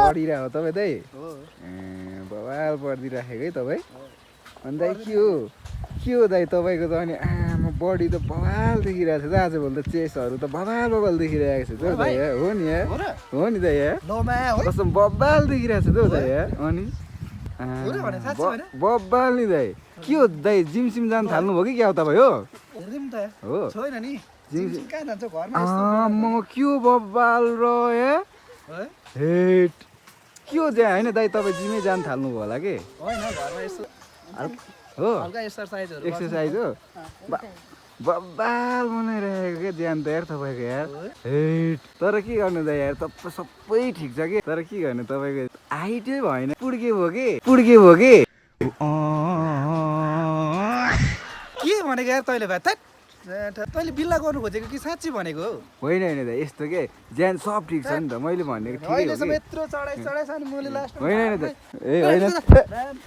पढिरहेको तपाईँ दाइ हो बवाल पढिदिइराखेको है तपाईँ अनि दाइ के हो दाइ तपाईँको त अनि आमा बडी त बवाल देखिरहेको छ त आजभोलि त चेसहरू त बवाल देखिरहेको छ त हौ दाइ हो नि हो नि दाइ लोमा हो कसम बवाल देखिरहेको छ त हौ दाइ अनि बवाल नि दाइ के हो दाइ जिम जानु थाल्नुभयो कि क्या हो तपाईँ हो हेर्दिम त हो छैन नि जिम कहाँ जान्छ घरमा यस्तो म के हो बवाल र हेट के हो त्यहाँ होइन दाइ तपाईँ जिमै जानु थाल्नुभयो होला कि होइन घरमा यस्तो हो हल्का एक्सर्साइजहरू एक्सर्साइज हो बवाल बनाइरहेको क्या ज्यान त यार तपाईँको यार हेट तर के गर्नु त यार तपाईँ सबै ठिक छ कि तर के गर्नु तपाईँको हाइटै भएन पुड्के भयो कि के भनेको यार तैँले भाइ तैँले बिल्ला गर्नु खोजेको कि साँच्ची भनेको हो होइन होइन दाइ यस्तो के ज्यान सब ठिक छ नि त मैले भनेको ठिकै हो कि यत्रो चढाइ अनि मैले लास्ट होइन होइन